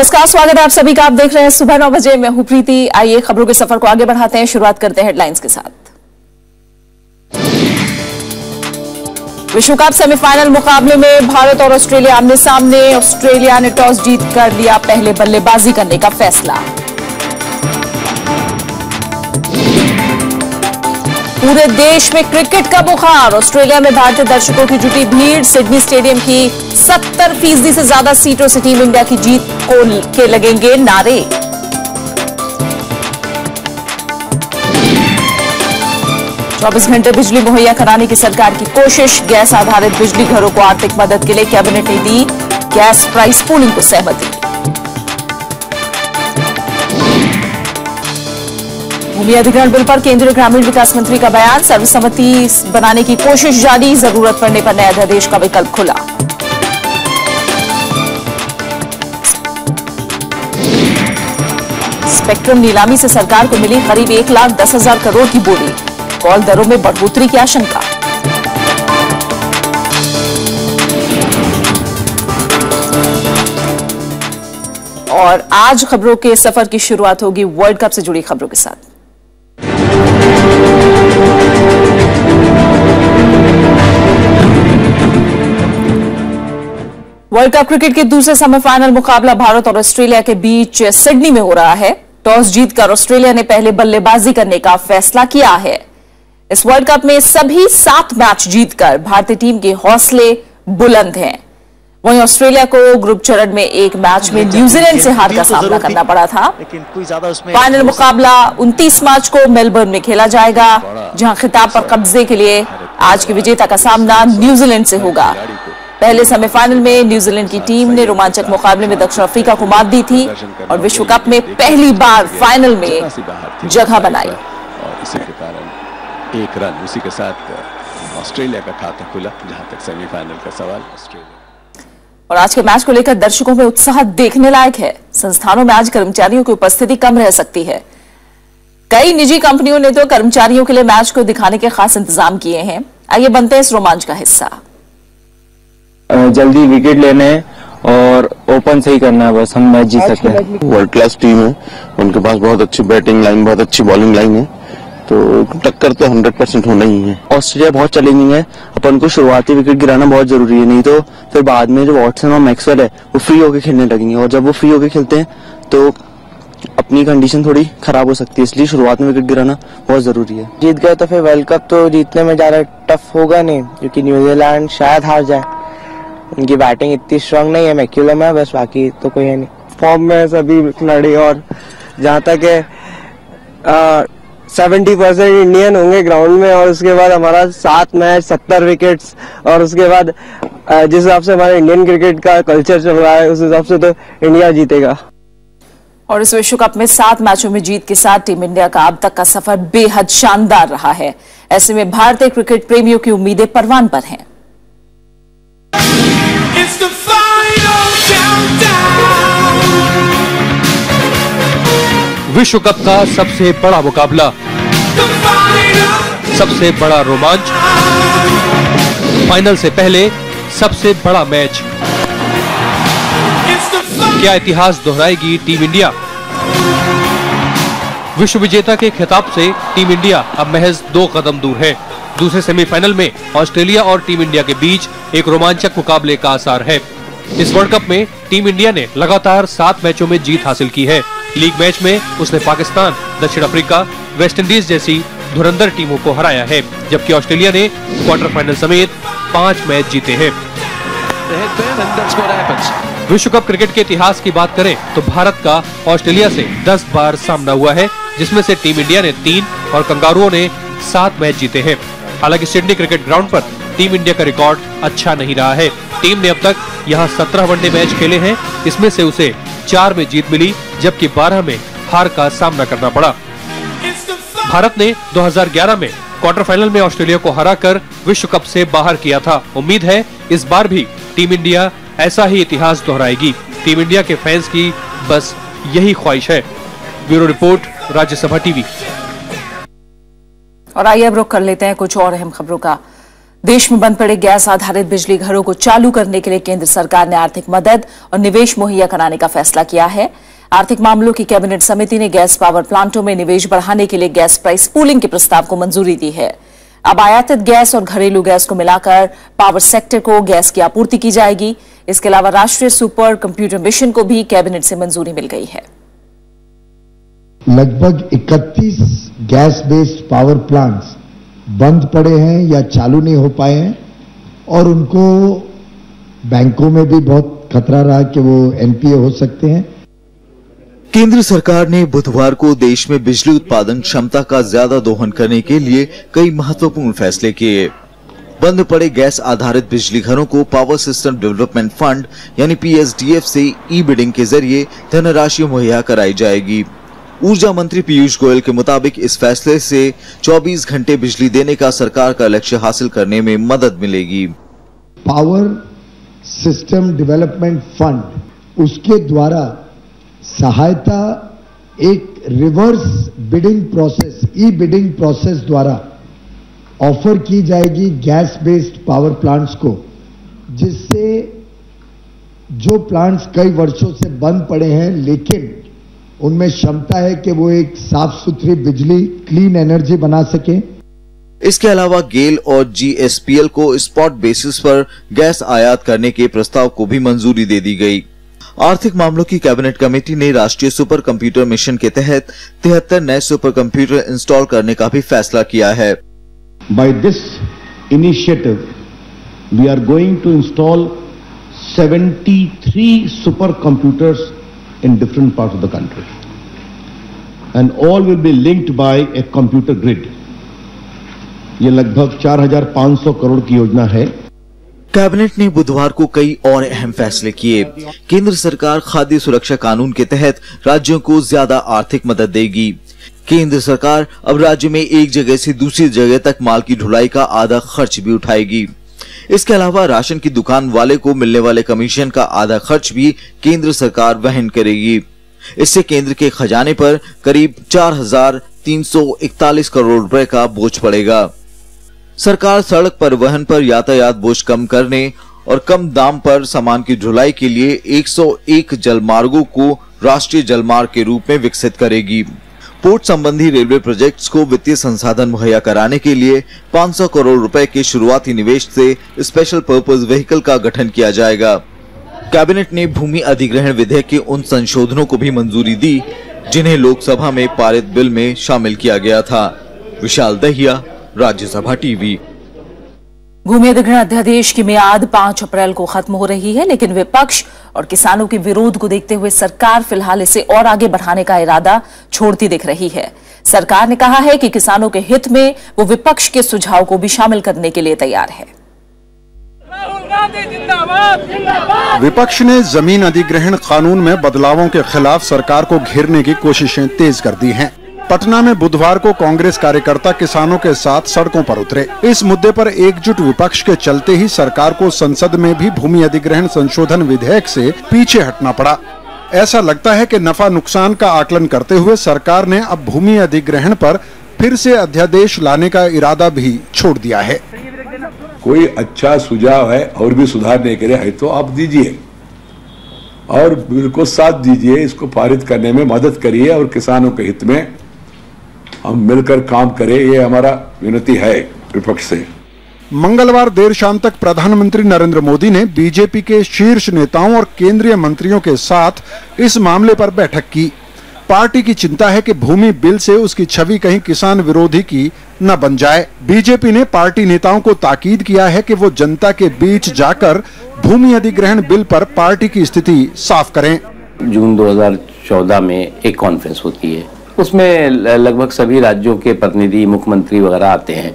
नमस्कार, स्वागत है आप सभी का। आप देख रहे हैं सुबह 9 बजे। मैं हूं प्रीति। आइए खबरों के सफर को आगे बढ़ाते हैं। शुरुआत करते हैं हेडलाइंस के साथ। विश्व कप सेमीफाइनल मुकाबले में भारत और ऑस्ट्रेलिया आमने सामने। ऑस्ट्रेलिया ने टॉस जीतकर लिया पहले बल्लेबाजी करने का फैसला। पूरे देश में क्रिकेट का बुखार। ऑस्ट्रेलिया में भारतीय दर्शकों की जुटी भीड़। सिडनी स्टेडियम की 70% से ज्यादा सीटों से टीम इंडिया की जीत के लगेंगे नारे। चौबीस घंटे बिजली मुहैया कराने की सरकार की कोशिश। गैस आधारित बिजली घरों को आर्थिक मदद के लिए कैबिनेट ने दी गैस प्राइस पूलिंग को सहमति। भूमि अधिग्रहण बिल पर केंद्रीय ग्रामीण विकास मंत्री का बयान। सर्वसम्मति बनाने की कोशिश जारी। जरूरत पड़ने पर नए अध्यादेश का विकल्प खुला। स्पेक्ट्रम नीलामी से सरकार को मिली करीब 1,10,000 करोड़ की बोली। कॉल दरों में बढ़ोतरी की आशंका। और आज खबरों के सफर की शुरुआत होगी वर्ल्ड कप से जुड़ी खबरों के साथ। वर्ल्ड कप क्रिकेट के दूसरे सेमीफाइनल मुकाबला भारत और ऑस्ट्रेलिया के बीच सिडनी में हो रहा है। टॉस जीतकर ऑस्ट्रेलिया ने पहले बल्लेबाजी करने का फैसला किया है। इस वर्ल्ड कप में सभी 7 मैच जीतकर भारतीय टीम के हौसले बुलंद हैं। वहीं ऑस्ट्रेलिया को ग्रुप चरण में एक मैच में न्यूजीलैंड से हार का सामना करना पड़ा था। फाइनल मुकाबला 29 मार्च को मेलबर्न में खेला जाएगा, जहां खिताब पर कब्जे के लिए आज के विजेता का सामना न्यूजीलैंड से होगा। पहले सेमीफाइनल में न्यूजीलैंड की टीम ने रोमांचक मुकाबले में दक्षिण अफ्रीका को मात दी थी और विश्व कप में पहली बार फाइनल में जगह बनाई। और इसी के कारण एक रन उसी के साथ ऑस्ट्रेलिया का खाता खुला। जहां तक सेमीफाइनल का सवाल, ऑस्ट्रेलिया और आज के मैच को लेकर दर्शकों में उत्साह देखने लायक है। संस्थानों में आज कर्मचारियों की उपस्थिति कम रह सकती है। कई निजी कंपनियों ने तो कर्मचारियों के लिए मैच को दिखाने के खास इंतजाम किए हैं। आइए बनते हैं इस रोमांच का हिस्सा। जल्दी विकेट लेने और ओपन से ही करना है, बस हम मैच जीत सकते हैं। वर्ल्ड क्लास टीम है, उनके पास बहुत अच्छी बैटिंग लाइन, बहुत अच्छी बॉलिंग लाइन है, तो टक्कर तो 100% होना ही है। ऑस्ट्रेलिया बहुत चैलेंजिंग है, अपन को शुरुआती विकेट गिराना बहुत जरूरी है, नहीं तो फिर बाद में जो वॉटसन और मैक्सवेल है वो फ्री होकर खेलने लगेंगे और जब वो फ्री होकर खेलते हैं तो अपनी कंडीशन थोड़ी खराब हो सकती है, इसलिए शुरुआत में विकेट गिराना बहुत जरूरी है। जीत गए तो फिर वर्ल्ड कप तो जीतने में ज्यादा टफ होगा नहीं, क्योंकि न्यूजीलैंड शायद हार जाए। उनकी बैटिंग इतनी स्ट्रांग नहीं है, मैक्यूलम है बस, बाकी तो कोई है नहीं। फॉर्म में सभी खिलाड़ी और जहाँ तक है 70% इंडियन होंगे ग्राउंड में और उसके बाद हमारा 7 मैच 70 विकेट्स और उसके बाद जिस हिसाब से हमारे इंडियन क्रिकेट का कल्चर चल रहा है उस हिसाब से तो इंडिया जीतेगा। और इस विश्व कप में 7 मैचों में जीत के साथ टीम इंडिया का अब तक का सफर बेहद शानदार रहा है। ऐसे में भारतीय क्रिकेट प्रेमियों की उम्मीदें परवान पर हैं। विश्व कप का सबसे बड़ा मुकाबला, सबसे बड़ा रोमांच, फाइनल से पहले सबसे बड़ा मैच। क्या इतिहास दोहराएगी टीम इंडिया? विश्व विजेता के खिताब से टीम इंडिया अब महज 2 कदम दूर है। दूसरे सेमीफाइनल में ऑस्ट्रेलिया और टीम इंडिया के बीच एक रोमांचक मुकाबले का आसार है। इस वर्ल्ड कप में टीम इंडिया ने लगातार 7 मैचों में जीत हासिल की है। लीग मैच में उसने पाकिस्तान, दक्षिण अफ्रीका, वेस्ट इंडीज जैसी धुरंधर टीमों को हराया है, जबकि ऑस्ट्रेलिया ने क्वार्टर फाइनल समेत 5 मैच जीते हैं। विश्व कप क्रिकेट के इतिहास की बात करें तो भारत का ऑस्ट्रेलिया से 10 बार सामना हुआ है, जिसमें से टीम इंडिया ने 3 और कंगारुओं ने 7 मैच जीते हैं। हालांकि सिडनी क्रिकेट ग्राउंड पर टीम इंडिया का रिकॉर्ड अच्छा नहीं रहा है। टीम ने अब तक यहां 17 वनडे मैच खेले हैं, इसमें से उसे 4 में जीत मिली, जबकि 12 में हार का सामना करना पड़ा। भारत ने 2011 में क्वार्टर फाइनल में ऑस्ट्रेलिया को हराकर विश्व कप से बाहर किया था। उम्मीद है इस बार भी टीम इंडिया ऐसा ही इतिहास दोहराएगी। टीम इंडिया के फैंस की बस यही ख्वाहिश है। Bureau report, Rajya Sabha TV. और आइए अब रुख कर लेते हैं कुछ और अहम खबरों का। देश में बंद पड़े गैस आधारित बिजली घरों को चालू करने के लिए केंद्र सरकार ने आर्थिक मदद और निवेश मुहैया कराने का फैसला किया है। आर्थिक मामलों की कैबिनेट समिति ने गैस पावर प्लांटों में निवेश बढ़ाने के लिए गैस प्राइस पूलिंग के प्रस्ताव को मंजूरी दी है। अब आयातित गैस और घरेलू गैस को मिलाकर पावर सेक्टर को गैस की आपूर्ति की जाएगी। इसके अलावा राष्ट्रीय सुपर कंप्यूटर मिशन को भी कैबिनेट से मंजूरी मिल गई है। लगभग 31 गैस बेस्ड पावर प्लांट्स बंद पड़े हैं या चालू नहीं हो पाए हैं और उनको बैंकों में भी बहुत खतरा रहा कि वो एनपीए हो सकते हैं। केंद्र सरकार ने बुधवार को देश में बिजली उत्पादन क्षमता का ज्यादा दोहन करने के लिए कई महत्वपूर्ण फैसले किए। बंद पड़े गैस आधारित बिजली घरों को पावर सिस्टम डेवलपमेंट फंड यानी पीएसडीएफ से ई बिडिंग के जरिए धनराशि मुहैया कराई जाएगी। ऊर्जा मंत्री पीयूष गोयल के मुताबिक इस फैसले से 24 घंटे बिजली देने का सरकार का लक्ष्य हासिल करने में मदद मिलेगी। पावर सिस्टम डेवलपमेंट फंड उसके द्वारा सहायता एक रिवर्स बिडिंग प्रोसेस ई बिडिंग प्रोसेस द्वारा ऑफर की जाएगी गैस बेस्ड पावर प्लांट्स को, जिससे जो प्लांट्स कई वर्षों से बंद पड़े हैं लेकिन उनमें क्षमता है कि वो एक साफ सुथरी बिजली क्लीन एनर्जी बना सके। इसके अलावा गेल और जीएसपीएल को स्पॉट बेसिस पर गैस आयात करने के प्रस्ताव को भी मंजूरी दे दी गई। आर्थिक मामलों की कैबिनेट कमेटी ने राष्ट्रीय सुपर कंप्यूटर मिशन के तहत 73 नए सुपर कंप्यूटर इंस्टॉल करने का भी फैसला किया है। By this initiative we are going to install 73 super computers in different parts of the country, and all will be linked by a computer grid. ये लगभग 4,500 करोड़ की योजना है। कैबिनेट ने बुधवार को कई और अहम फैसले किए। केंद्र सरकार खाद्य सुरक्षा कानून के तहत राज्यों को ज्यादा आर्थिक मदद देगी। केंद्र सरकार अब राज्य में एक जगह से दूसरी जगह तक माल की ढुलाई का आधा खर्च भी उठाएगी। इसके अलावा राशन की दुकान वाले को मिलने वाले कमीशन का आधा खर्च भी केंद्र सरकार वहन करेगी। इससे केंद्र के खजाने पर करीब 4,341 करोड़ रुपए का बोझ पड़ेगा। सरकार सड़क परिवहन पर यातायात बोझ कम करने और कम दाम पर सामान की ढुलाई के लिए 101 जलमार्गों को राष्ट्रीय जलमार्ग के रूप में विकसित करेगी। पोर्ट संबंधी रेलवे प्रोजेक्ट्स को वित्तीय संसाधन मुहैया कराने के लिए 500 करोड़ रुपए के शुरुआती निवेश से स्पेशल पर्पस व्हीकल का गठन किया जाएगा। कैबिनेट ने भूमि अधिग्रहण विधेयक के उन संशोधनों को भी मंजूरी दी जिन्हें लोकसभा में पारित बिल में शामिल किया गया था। विशाल दहिया, राज्यसभा टीवी। भूमि अधिग्रहण अध्यादेश की मियाद 5 अप्रैल को खत्म हो रही है, लेकिन विपक्ष और किसानों के विरोध को देखते हुए सरकार फिलहाल इसे और आगे बढ़ाने का इरादा छोड़ती दिख रही है। सरकार ने कहा है कि किसानों के हित में वो विपक्ष के सुझाव को भी शामिल करने के लिए तैयार है। विपक्ष ने जमीन अधिग्रहण कानून में बदलावों के खिलाफ सरकार को घेरने की कोशिशें तेज कर दी हैं। पटना में बुधवार को कांग्रेस कार्यकर्ता किसानों के साथ सड़कों पर उतरे। इस मुद्दे पर एकजुट विपक्ष के चलते ही सरकार को संसद में भी भूमि अधिग्रहण संशोधन विधेयक से पीछे हटना पड़ा। ऐसा लगता है कि नफा नुकसान का आकलन करते हुए सरकार ने अब भूमि अधिग्रहण पर फिर से अध्यादेश लाने का इरादा भी छोड़ दिया है। कोई अच्छा सुझाव है और भी सुधारने के लिए है तो आप दीजिए और बिल को साथ दीजिए, इसको पारित करने में मदद करिए और किसानों के हित में हम मिलकर काम करें, ये हमारा विनती है विपक्ष से। मंगलवार देर शाम तक प्रधानमंत्री नरेंद्र मोदी ने बीजेपी के शीर्ष नेताओं और केंद्रीय मंत्रियों के साथ इस मामले पर बैठक की। पार्टी की चिंता है कि भूमि बिल से उसकी छवि कहीं किसान विरोधी की न बन जाए। बीजेपी ने पार्टी नेताओं को ताकीद किया है कि वो जनता के बीच जाकर भूमि अधिग्रहण बिल पर पार्टी की स्थिति साफ करें। जून 2014 में एक कॉन्फ्रेंस होती है, उसमें लगभग सभी राज्यों के प्रतिनिधि, मुख्यमंत्री वगैरह आते हैं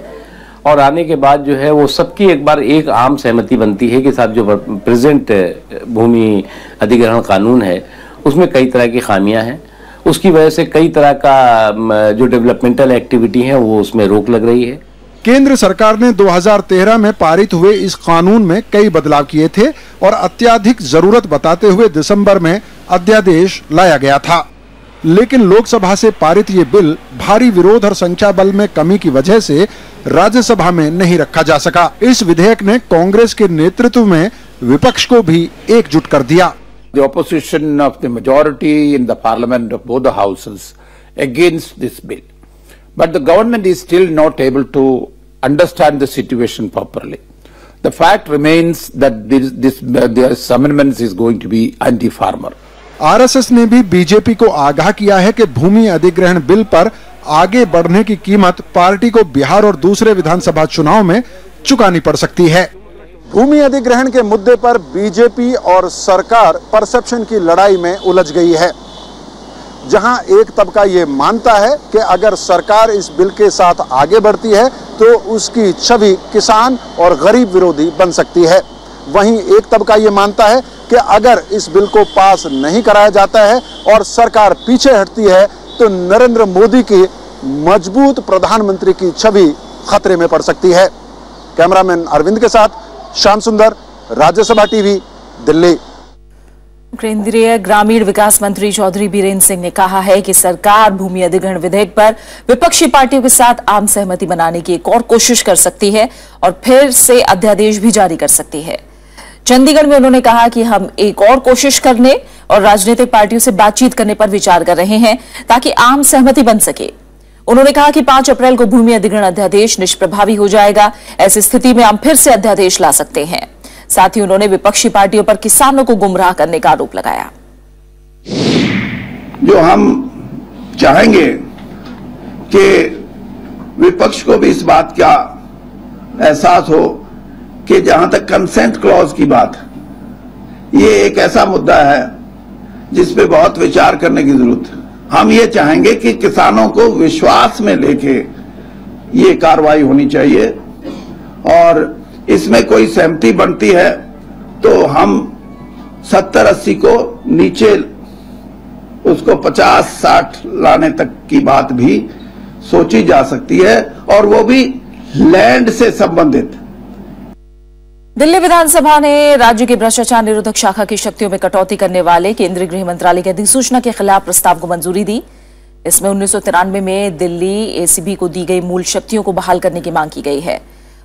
और आने के बाद जो है वो सबकी एक बार एक आम सहमति बनती है कि साहब जो प्रेजेंट भूमि अधिग्रहण कानून है उसमें कई तरह की खामियां हैं, उसकी वजह से कई तरह का जो डेवलपमेंटल एक्टिविटी है वो उसमें रोक लग रही है। केंद्र सरकार ने 2013 में पारित हुए इस कानून में कई बदलाव किए थे और अत्याधिक जरूरत बताते हुए दिसंबर में अध्यादेश लाया गया था। लेकिन लोकसभा से पारित ये बिल भारी विरोध और संख्या बल में कमी की वजह से राज्यसभा में नहीं रखा जा सका। इस विधेयक ने कांग्रेस के नेतृत्व में विपक्ष को भी एकजुट कर दिया। The opposition of the majority in the parliament of both the houses against this bill, but the government is still not able to understand the situation properly. The fact remains that this amendment is going to be anti-farmer. RSS ने भी BJP को आगाह किया है कि भूमि अधिग्रहण bill पर आगे बढ़ने की कीमत पार्टी को बिहार और दूसरे विधानसभा चुनाव में चुकानी पड़ सकती है। भूमि अधिग्रहण के मुद्दे पर बीजेपी और सरकार परसेप्शन की लड़ाई में उलझ गई है, जहां एक तबका ये मानता है कि अगर सरकार इस बिल के साथ आगे बढ़ती है तो उसकी छवि किसान और गरीब विरोधी बन सकती है। वहीं एक तबका ये मानता है कि अगर इस बिल को पास नहीं कराया जाता है और सरकार पीछे हटती है तो नरेंद्र मोदी की मजबूत प्रधानमंत्री की छवि खतरे में पड़ सकती है। कैमरामैन अरविंद के साथ श्याम सुंदर, राज्यसभा टीवी, दिल्ली। केंद्रीय ग्रामीण विकास मंत्री चौधरी बीरेन सिंह ने कहा है कि सरकार भूमि अधिग्रहण विधेयक पर विपक्षी पार्टियों के साथ आम सहमति बनाने की एक और कोशिश कर सकती है और फिर से अध्यादेश भी जारी कर सकती है। चंडीगढ़ में उन्होंने कहा कि हम एक और कोशिश करने और राजनीतिक पार्टियों से बातचीत करने पर विचार कर रहे हैं ताकि आम सहमति बन सके। उन्होंने कहा कि 5 अप्रैल को भूमि अधिग्रहण अध्यादेश निष्प्रभावी हो जाएगा। ऐसी स्थिति में हम फिर से अध्यादेश ला सकते हैं। साथ ही उन्होंने विपक्षी पार्टियों पर किसानों को गुमराह करने का आरोप लगाया। जो हम चाहेंगे कि विपक्ष को भी इस बात का एहसास हो कि जहां तक कंसेंट क्लॉज की बात, ये एक ऐसा मुद्दा है जिस पे बहुत विचार करने की जरूरत है। हम ये चाहेंगे कि किसानों को विश्वास में लेके ये कार्रवाई होनी चाहिए और इसमें कोई सहमति बनती है तो हम 70-80 को नीचे उसको 50-60 लाने तक की बात भी सोची जा सकती है और वो भी लैंड से संबंधित। दिल्ली विधानसभा ने राज्य की भ्रष्टाचार निरोधक शाखा की शक्तियों में कटौती करने वाले केंद्रीय गृह मंत्रालय की अधिसूचना के खिलाफ प्रस्ताव को मंजूरी दी। इसमें 1993 में दिल्ली एसीबी को दी गई मूल शक्तियों को बहाल करने की मांग की गई है।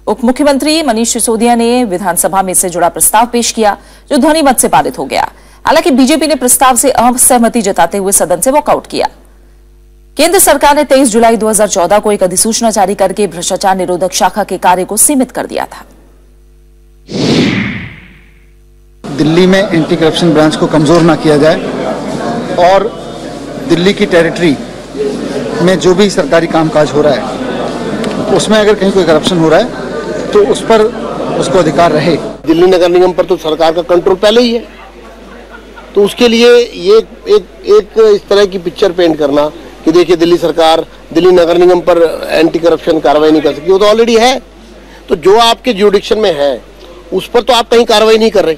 उप मुख्यमंत्री मनीष सिसोदिया ने विधानसभा में इससे जुड़ा प्रस्ताव पेश किया जो ध्वनि मत से पारित हो गया। हालांकि बीजेपी ने प्रस्ताव से असहमति जताते हुए सदन से वॉकआउट किया। केंद्र सरकार ने 23 जुलाई 2014 को एक अधिसूचना जारी करके भ्रष्टाचार निरोधक शाखा के कार्य को सीमित कर दिया था। दिल्ली में एंटी करप्शन ब्रांच को कमजोर ना किया जाए और दिल्ली की टेरिटरी में जो भी सरकारी कामकाज हो रहा है उसमें अगर कहीं कोई करप्शन हो रहा है तो उस पर उसको अधिकार रहे। दिल्ली नगर निगम पर तो सरकार का कंट्रोल पहले ही है, तो उसके लिए ये एक इस तरह की पिक्चर पेंट करना कि देखिए दिल्ली सरकार दिल्ली नगर निगम पर एंटी करप्शन कार्रवाई नहीं कर सकती, वो तो ऑलरेडी है। तो जो आपके ज्यूडिक्शन में है उस पर तो आप कहीं कार्रवाई नहीं कर रहे।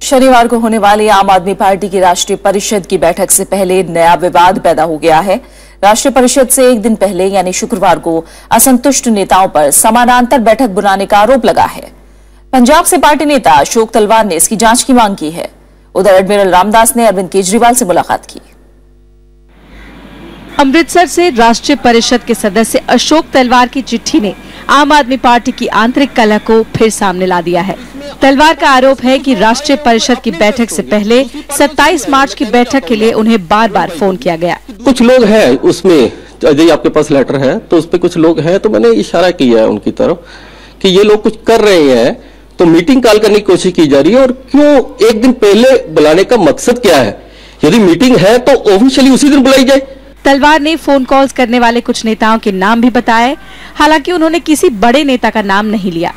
शनिवार को होने वाली आम आदमी पार्टी की राष्ट्रीय परिषद की बैठक से पहले नया विवाद पैदा हो गया है। राष्ट्रीय परिषद से एक दिन पहले यानी शुक्रवार को असंतुष्ट नेताओं पर समानांतर बैठक बुलाने का आरोप लगा है। पंजाब से पार्टी नेता अशोक तलवार ने इसकी जांच की मांग की है। उधर एडमिरल रामदास ने अरविंद केजरीवाल से मुलाकात की। अमृतसर से राष्ट्रीय परिषद के सदस्य अशोक तलवार की चिट्ठी ने आम आदमी पार्टी की आंतरिक कलह को फिर सामने ला दिया है। तलवार का आरोप है कि राष्ट्रीय परिषद की बैठक से पहले 27 मार्च की बैठक के लिए उन्हें बार बार फोन किया गया। कुछ लोग हैं उसमें, यदि आपके पास लेटर है तो उस पर कुछ लोग हैं, तो मैंने इशारा किया है उनकी तरफ कि ये लोग कुछ कर रहे हैं, तो मीटिंग कॉल करने की कोशिश की जा रही है और क्यों एक दिन पहले बुलाने का मकसद क्या है? यदि मीटिंग है तो ऑफिशियली उसी दिन बुलाई जाए। तलवार ने फोन कॉल्स करने वाले कुछ नेताओं के नाम भी बताए। हालांकि उन्होंने किसी बड़े नेता का नाम नहीं लिया,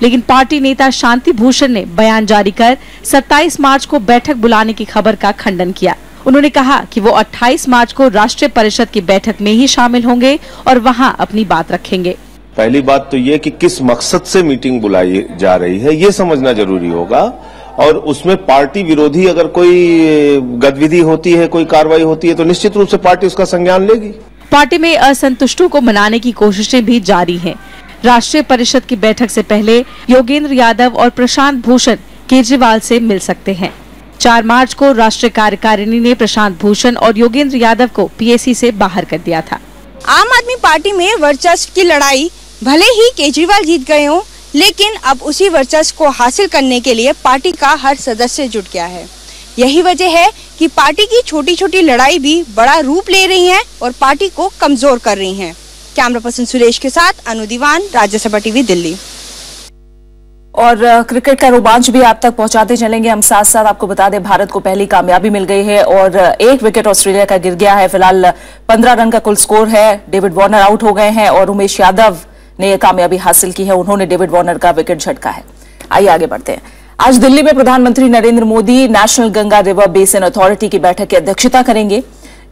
लेकिन पार्टी नेता शांति भूषण ने बयान जारी कर 27 मार्च को बैठक बुलाने की खबर का खंडन किया। उन्होंने कहा कि वो 28 मार्च को राष्ट्रीय परिषद की बैठक में ही शामिल होंगे और वहां अपनी बात रखेंगे। पहली बात तो ये कि किस मकसद से मीटिंग बुलाई जा रही है ये समझना जरूरी होगा, और उसमें पार्टी विरोधी अगर कोई गतिविधि होती है, कोई कार्रवाई होती है तो निश्चित रूप से पार्टी उसका संज्ञान लेगी। पार्टी में असंतुष्टों को मनाने की कोशिशें भी जारी हैं। राष्ट्रीय परिषद की बैठक से पहले योगेंद्र यादव और प्रशांत भूषण केजरीवाल से मिल सकते हैं। 4 मार्च को राष्ट्रीय कार्यकारिणी ने प्रशांत भूषण और योगेंद्र यादव को पीएसी से बाहर कर दिया था। आम आदमी पार्टी में वर्चस्व की लड़ाई भले ही केजरीवाल जीत गए हों, लेकिन अब उसी वर्चस्व को हासिल करने के लिए पार्टी का हर सदस्य जुट गया है। यही वजह है कि पार्टी की छोटी छोटी लड़ाई भी बड़ा रूप ले रही हैं और पार्टी को कमजोर कर रही हैं। कैमरा पर्सन सुरेश के साथ अनु दीवान, राज्यसभा टीवी, दिल्ली। और क्रिकेट का रोमांच भी आप तक पहुंचाते चलेंगे। हम साथ साथ आपको बता दें, भारत को पहली कामयाबी मिल गई है और 1 विकेट ऑस्ट्रेलिया का गिर गया है। फिलहाल 15 रन का कुल स्कोर है। डेविड वार्नर आउट हो गए हैं और उमेश यादव ने यह कामयाबी हासिल की है। उन्होंने डेविड वार्नर का विकेट झटका है। आइए आगे बढ़ते हैं। आज दिल्ली में प्रधानमंत्री Narendra Modi national Ganga river basin authority की बैठक की अध्यक्षता करेंगे।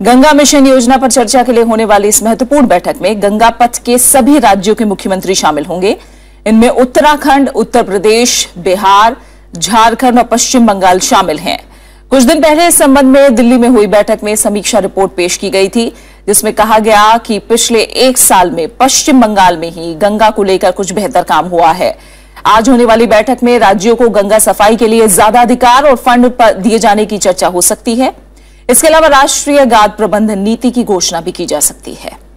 गंगा मिशन योजना पर चर्चा के लिए होने वाली इस महत्वपूर्ण बैठक में गंगा पथ के सभी राज्यों के मुख्यमंत्री शामिल होंगे। इनमें उत्तराखंड, उत्तर प्रदेश, बिहार, झारखंड और पश्चिम बंगाल शामिल हैं। कुछ दिन पहले इस संबंध में दिल्ली में हुई बैठक में समीक्षा रिपोर्ट पेश की गई थी, जिसमें कहा गया कि पिछले 1 साल में पश्चिम बंगाल में ही गंगा को लेकर कुछ बेहतर काम हुआ है। आज होने वाली बैठक में राज्यों को गंगा सफाई के लिए ज्यादा अधिकार और फंड दिए जाने की चर्चा हो सकती है। इसके अलावा राष्ट्रीय गाद प्रबंधन नीति की घोषणा भी की जा सकती है।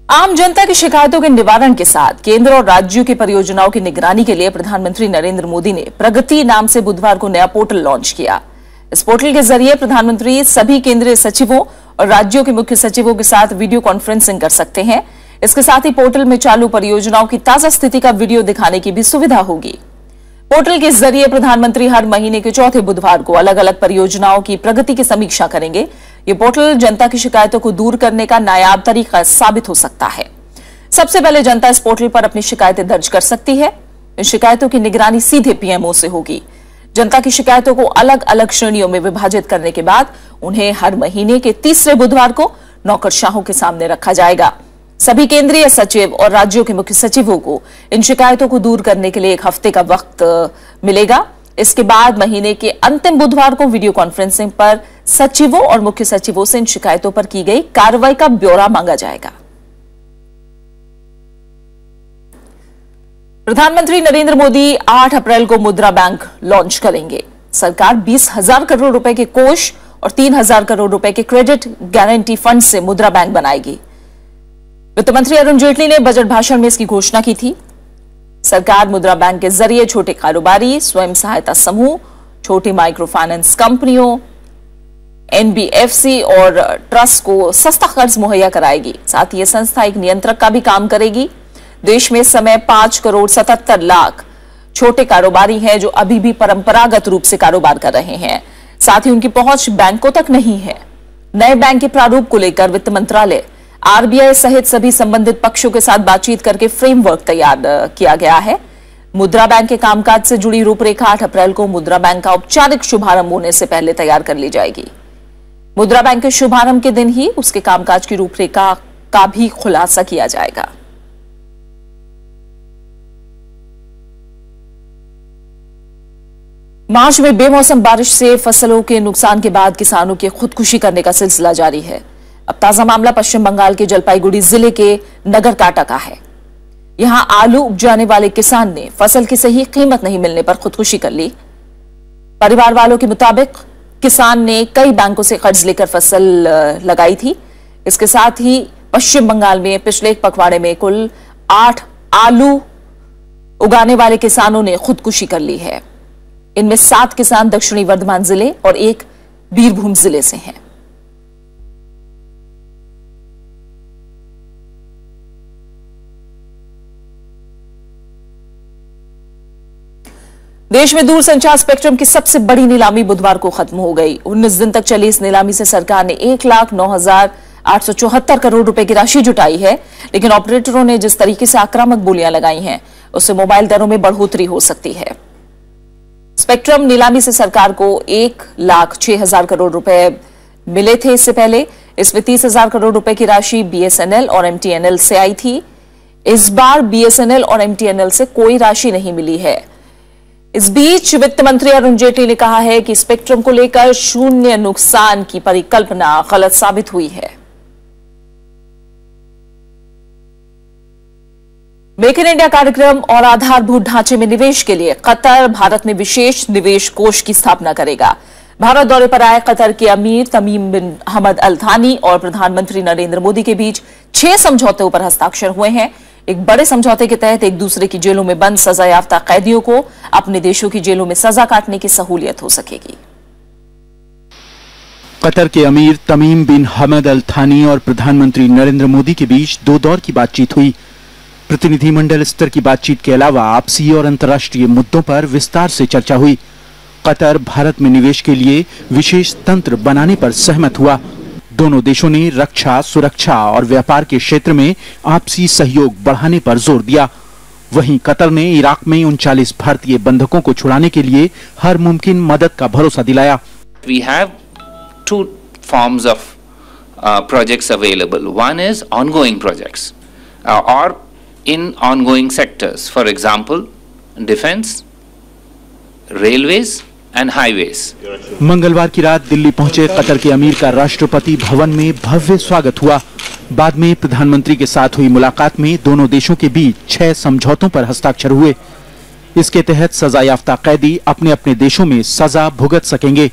आम जनता की शिकायतों के निवारण के साथ केंद्र और राज्यों की परियोजनाओं की निगरानी के लिए प्रधानमंत्री नरेंद्र मोदी ने प्रगति नाम से बुधवार को नया पोर्टल लॉन्च किया। इस पोर्टल के जरिए प्रधानमंत्री सभी केंद्रीय सचिवों और राज्यों के मुख्य सचिवों के साथ वीडियो कॉन्फ्रेंसिंग कर सकते हैं। इसके साथ ही पोर्टल में चालू परियोजनाओं की ताजा स्थिति का वीडियो दिखाने की भी सुविधा होगी। पोर्टल के जरिए प्रधानमंत्री हर महीने के चौथे बुधवार को अलग अलग परियोजनाओं की प्रगति की समीक्षा करेंगे। ये पोर्टल जनता की शिकायतों को दूर करने का नायाब तरीका साबित हो सकता है। सबसे पहले जनता इस पोर्टल पर अपनी शिकायतें दर्ज कर सकती है। इन शिकायतों की निगरानी सीधे पीएमओ से होगी। जनता की शिकायतों को अलग अलग श्रेणियों में विभाजित करने के बाद उन्हें हर महीने के तीसरे बुधवार को नौकरशाहों के सामने रखा जाएगा। सभी केंद्रीय सचिव और राज्यों के मुख्य सचिवों को इन शिकायतों को दूर करने के लिए 1 हफ्ते का वक्त मिलेगा। इसके बाद महीने के अंतिम बुधवार को वीडियो कॉन्फ्रेंसिंग पर सचिवों और मुख्य सचिवों से इन शिकायतों पर की गई कार्रवाई का ब्यौरा मांगा जाएगा। प्रधानमंत्री नरेंद्र मोदी 8 अप्रैल को मुद्रा बैंक लॉन्च करेंगे। सरकार 20,000 करोड़ रुपए के कोष और 3,000 करोड़ रुपए के क्रेडिट गारंटी फंड से मुद्रा बैंक बनाएगी। वित्त मंत्री अरुण जेटली ने बजट भाषण में इसकी घोषणा की थी। सरकार मुद्रा बैंक के जरिए छोटे कारोबारी, स्वयं सहायता समूह, छोटी माइक्रो फाइनेंस कंपनियों, एनबीएफसी और ट्रस्ट को सस्ता कर्ज मुहैया कराएगी। साथ ही यह संस्था एक नियंत्रक का भी काम करेगी। देश में इस समय 5,77,00,000 छोटे कारोबारी हैं जो अभी भी परंपरागत रूप से कारोबार कर रहे हैं। साथ ही उनकी पहुंच बैंकों तक नहीं है। नए बैंक के प्रारूप को लेकर वित्त मंत्रालय, आरबीआई सहित सभी संबंधित पक्षों के साथ बातचीत करके फ्रेमवर्क तैयार किया गया है। मुद्रा बैंक के कामकाज से जुड़ी रूपरेखा 8 अप्रैल को मुद्रा बैंक का औपचारिक शुभारंभ होने से पहले तैयार कर ली जाएगी। मुद्रा बैंक के शुभारंभ के दिन ही उसके कामकाज की रूपरेखा का भी खुलासा किया जाएगा। मार्च में बेमौसम बारिश से फसलों के नुकसान के बाद किसानों की खुदकुशी करने का सिलसिला जारी है। अब ताजा मामला पश्चिम बंगाल के जलपाईगुड़ी जिले के नगरकाटा का है। यहां आलू उपजाने वाले किसान ने फसल की सही कीमत नहीं मिलने पर खुदकुशी कर ली। परिवार वालों के मुताबिक किसान ने कई बैंकों से कर्ज लेकर फसल लगाई थी। इसके साथ ही पश्चिम बंगाल में पिछले एक पखवाड़े में कुल 8 आलू उगाने वाले किसानों ने खुदकुशी कर ली है। इनमें 7 किसान दक्षिणी वर्धमान जिले और 1 बीरभूम जिले से हैं। देश में दूरसंचार स्पेक्ट्रम की सबसे बड़ी नीलामी बुधवार को खत्म हो गई। 19 दिन तक चली इस नीलामी से सरकार ने 1,09,874 करोड़ रुपए की राशि जुटाई है, लेकिन ऑपरेटरों ने जिस तरीके से आक्रामक बोलियां लगाई हैं, उससे मोबाइल दरों में बढ़ोतरी हो सकती है। स्पेक्ट्रम नीलामी से सरकार को 1,06,000 करोड़ रुपए मिले थे। इससे पहले इसमें 30,000 करोड़ रुपए की राशि बीएसएनएल और एमटीएनएल से आई थी। इस बार बीएसएनएल और एमटीएनएल से कोई राशि नहीं मिली है। इस बीच वित्त मंत्री अरुण जेटली ने कहा है कि स्पेक्ट्रम को लेकर शून्य नुकसान की परिकल्पना गलत साबित हुई है। मेक इन इंडिया कार्यक्रम और आधारभूत ढांचे में निवेश के लिए कतर भारत में विशेष निवेश कोष की स्थापना करेगा। भारत दौरे पर आए कतर के अमीर तमीम बिन हमद अल थानी और प्रधानमंत्री नरेंद्र मोदी के बीच 6 समझौतों पर हस्ताक्षर हुए हैं। एक बड़े समझौते के तहत एक दूसरे की जेलों में बंद सजायाफ्ता कैदियों को अपने देशों की जेलों में सजा काटने की सहूलियत हो सकेगी। कतर के अमीर तमीम बिन हमद अल थानी और प्रधानमंत्री नरेंद्र मोदी के बीच 2 दौर की बातचीत हुई। प्रतिनिधिमंडल स्तर की बातचीत के अलावा आपसी और अंतर्राष्ट्रीय मुद्दों पर विस्तार से चर्चा हुई। कतर भारत में निवेश के लिए विशेष तंत्र बनाने पर सहमत हुआ। दोनों देशों ने रक्षा, सुरक्षा और व्यापार के क्षेत्र में आपसी सहयोग बढ़ाने पर जोर दिया। वहीं कतर ने इराक में 39 भारतीय बंधकों को छुड़ाने के लिए हर मुमकिन मदद का भरोसा दिलाया। We have 2 forms of projects available. One is ongoing projects or in ongoing sectors. For example, defense, railways and highways. मंगलवार की रात दिल्ली पहुंचे कतर के अमीर का राष्ट्रपति भवन में भव्य स्वागत हुआ। बाद में प्रधानमंत्री के साथ हुई मुलाकात में दोनों देशों के बीच 6 समझौतों पर हस्ताक्षर हुए। इसके तहत सजायाफ्ता कैदी अपने अपने देशों में सजा भुगत सकेंगे।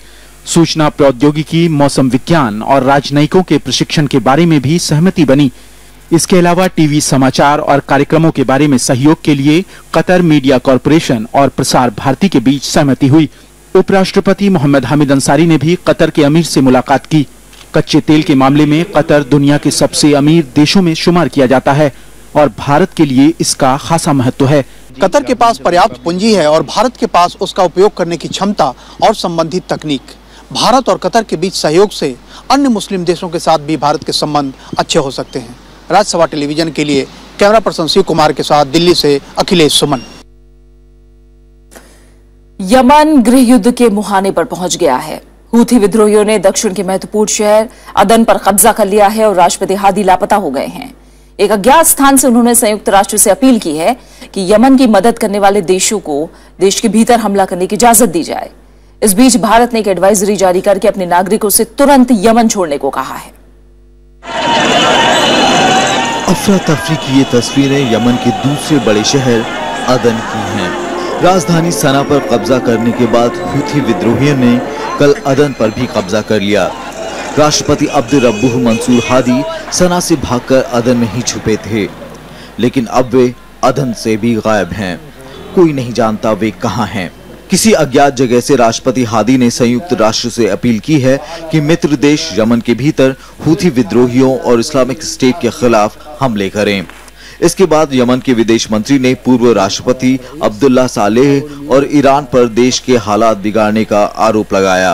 सूचना प्रौद्योगिकी, मौसम विज्ञान और राजनयिकों के प्रशिक्षण के बारे में भी सहमति बनी। इसके अलावा टीवी समाचार और कार्यक्रमों के बारे में सहयोग के लिए कतर मीडिया कॉरपोरेशन और प्रसार भारती के बीच सहमति हुई। उपराष्ट्रपति मोहम्मद हामिद अंसारी ने भी कतर के अमीर से मुलाकात की। कच्चे तेल के मामले में कतर दुनिया के सबसे अमीर देशों में शुमार किया जाता है और भारत के लिए इसका खासा महत्व है। कतर के पास पर्याप्त पूंजी है और भारत के पास उसका उपयोग करने की क्षमता और संबंधित तकनीक। भारत और कतर के बीच सहयोग से अन्य मुस्लिम देशों के साथ भी भारत के संबंध अच्छे हो सकते हैं। राज्यसभा टेलीविजन के लिए कैमरा पर्सन शिव कुमार के साथ दिल्ली से अखिलेश सुमन। यमन गृह युद्ध के मुहाने पर पहुंच गया है। हूथी विद्रोहियों ने दक्षिण के महत्वपूर्ण शहर अदन पर कब्जा कर लिया है और राष्ट्रपति हादी लापता हो गए हैं। एक अज्ञात स्थान से उन्होंने संयुक्त राष्ट्र से अपील की है कि यमन की मदद करने वाले देशों को देश के भीतर हमला करने की इजाजत दी जाए। इस बीच भारत ने एक एडवाइजरी जारी करके अपने नागरिकों से तुरंत यमन छोड़ने को कहा है। अफरा तफरी की ये तस्वीरें यमन के दूसरे बड़े शहर अदन की हैं। राजधानी सना पर कब्जा करने के बाद हूथी विद्रोहियों ने कल अदन पर भी कब्जा कर लिया। राष्ट्रपति अब्दुल रब्बुह मंसूर हादी सना से भागकर अदन में ही छुपे थे, लेकिन अब वे अदन से भी गायब हैं। कोई नहीं जानता वे कहां हैं। किसी अज्ञात जगह से राष्ट्रपति हादी ने संयुक्त राष्ट्र से अपील की है कि मित्र देश यमन के भीतर हूथी विद्रोहियों और इस्लामिक स्टेट के खिलाफ हमले करें। इसके बाद यमन के विदेश मंत्री ने पूर्व राष्ट्रपति अब्दुल्ला सालेह और ईरान पर देश के हालात बिगाड़ने का आरोप लगाया।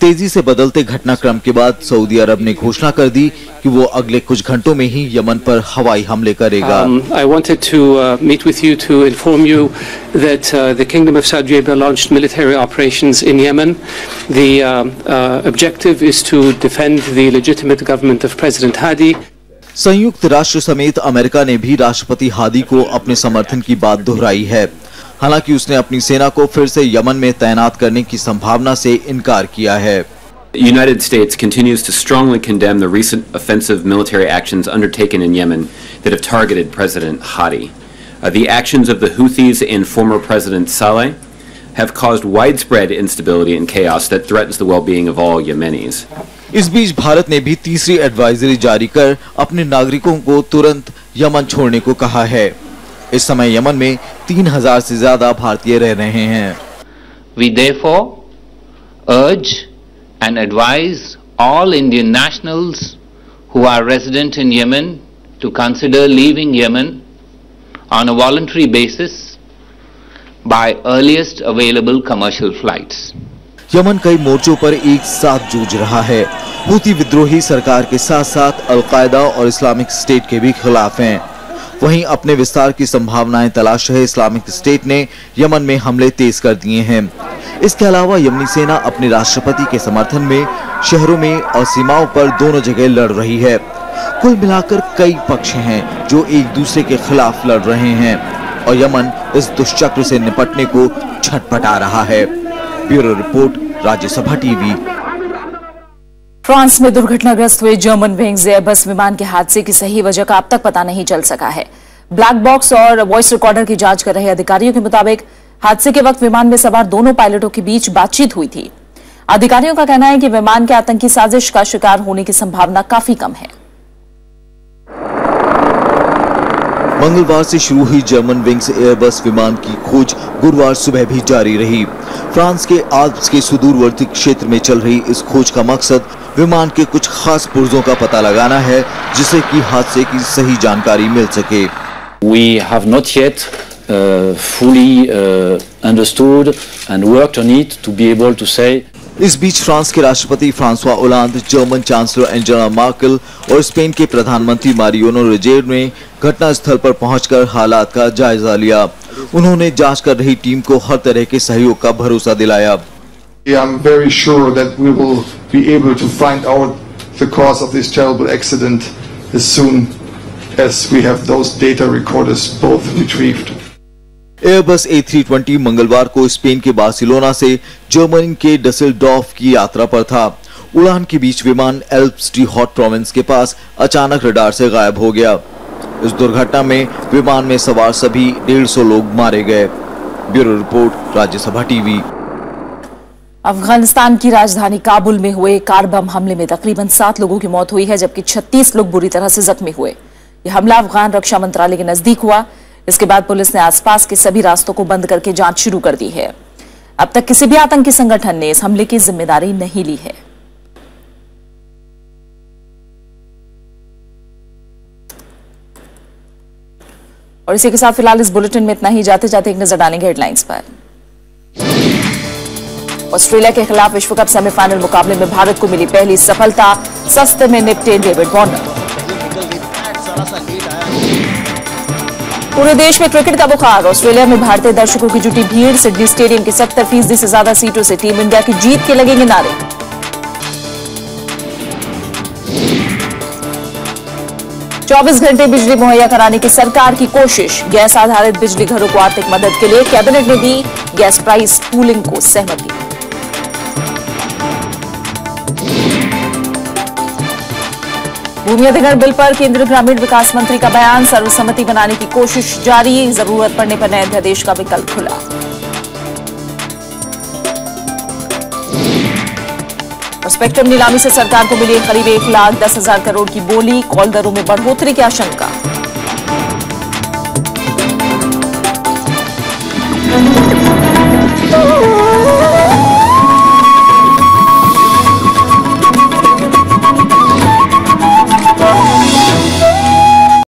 तेजी से बदलते घटनाक्रम के बाद सऊदी अरब ने घोषणा कर दी कि वो अगले कुछ घंटों में ही यमन पर हवाई हमले करेगा। I wanted to meet with you to inform you that the Kingdom of Saudi Arabia launched military operations in Yemen. The objective is to defend the legitimate government of President Hadi. संयुक्त राष्ट्र समेत America ने भी राष्ट्रपति हादी को अपने समर्थन की बात दोहराई है। हालांकि उसने अपनी सेना को फिर से यमन में तैनात करने की संभावना से इनकार किया है। The United States continues to strongly condemn the recent offensive military actions undertaken in Yemen that have targeted President Hadi. The actions of the Houthis and former President Saleh have caused widespread instability and chaos that threatens the well-being of all Yemenis. इस बीच भारत ने भी तीसरी advisory जारी कर अपने नागरिकों को तुरंत यमन छोड़ने को कहा है। इस समय यमन में 3000 से ज्यादा भारतीय रह रहे हैं। We therefore urge and advise all Indian nationals who are resident in Yemen to consider leaving Yemen on a voluntary basis by earliest available commercial flights. Yemen कई मोर्चों पर एक साथ जूझ रहा है। हूथी विद्रोही सरकार के साथ साथ अल-कायदा और इस्लामिक स्टेट के भी खिलाफ हैं। वहीं अपने विस्तार की संभावनाएं तलाश रहे इस्लामिक स्टेट ने यमन में हमले तेज कर दिए हैं। इसके अलावा यमनी सेना अपने राष्ट्रपति के समर्थन में शहरों में और सीमाओं पर दोनों जगह लड़ रही है। कुल मिलाकर कई पक्ष हैं जो एक दूसरे के खिलाफ लड़ रहे हैं और यमन इस दुष्चक्र से निपटने को छटपटा रहा है। Bureau report, Rajya Sabha TV. France में दुर्घटनाग्रस्त हुए जर्मन विंग्स एयरबस विमान के हादसे की सही वजह का अब तक पता नहीं चल सका है। ब्लैक बॉक्स और वॉइस रिकॉर्डर की जांच कर रहे अधिकारियों के मुताबिक हादसे के वक्त विमान में सवार दोनों पायलटों के बीच बातचीत हुई थी। अधिकारियों का कहना है कि विमान के आतंकी साजिश का शिकार होने की संभावना काफी कम है। मंगलवार से शुरू हुई जर्मन विंग्स एयरबस विमान की खोज गुरुवार सुबह भी जारी रही। फ्रांस के आल्प्स के सुदूरवर्ती क्षेत्र में चल रही इस खोज का मकसद विमान के कुछ खास पुर्जों का पता लगाना है, जिससे कि हादसे की सही जानकारी मिल सके। We have not yet fully understood and worked on it to be able to say. इस बीच फ्रांस के राष्ट्रपति Francois Hollande, German chancellor Angela Merkel और स्पेन के प्रधानमंत्री मारियानो राजोय ने घटनास्थल पर पहुंचकर हालात का जायजा लिया। उन्होंने जांच कर रही टीम को हर तरह के सहयोग का भरोसा दिलाया। I am very sure that we will be able to find out the cause of this terrible accident as soon as we have those data recorders both retrieved. Airbus A320 मंगलवार को Spain के Barcelona से Germany के डसेल्डॉर्फ की यात्रा पर था। उड़ान के बीच विमान एल्प्स डी हॉट प्रोविंस के पास अचानक रडार से गायब हो गया। इस दुर्घटना में विमान में सवार सभी 150 लोग मारे गए। Bureau report, Rajya Sabha TV. Afghanistan की राजधानी काबुल में हुए कार बम हमले में तकरीबन 7 लोगों की मौत हुई है, जबकि 36 लोग बुरी तरह से जख्मी हुए। यह हमला अफगान रक्षा मंत्रालय के नजदीक हुआ। इसके बाद पुलिस ने आसपास के सभी रास्तों को बंद करके जांच शुरू कर दी है। अब तक किसी भी आतंकी संगठन ने इस हमले की जिम्मेदारी नहीं ली है। और इसी के साथ फिलहाल इस बुलेटिन में इतना ही। जाते जाते एक नजर डालेंगे हेडलाइंस पर। ऑस्ट्रेलिया के खिलाफ विश्व कप सेमीफाइनल मुकाबले में भारत को मिली पहली सफलता, सस्ते में निपटे डेविड वार्नर। पूरे देश में क्रिकेट का बुखार, ऑस्ट्रेलिया में भारतीय दर्शकों की जुटी भीड़। सिडनी स्टेडियम की 70% से ज्यादा सीटों से टीम इंडिया की जीत के लगेंगे नारे। 24 घंटे बिजली मुहैया कराने की सरकार की कोशिश, गैस आधारित बिजली घरों को आर्थिक मदद के लिए कैबिनेट ने दी गैस प्राइस पूलिंग को सहमति। भूमि अधिग्रहण बिल पर केंद्रीय ग्रामीण विकास मंत्री का बयान, सर्वसम्मति बनाने की कोशिश जारी, जरूरत पड़ने पर नए अध्यादेश का विकल्प खुला। और स्पेक्ट्रम नीलामी से सरकार को मिली करीब 1,10,000 करोड़ की बोली, कॉल दरों में बढ़ोतरी की आशंका।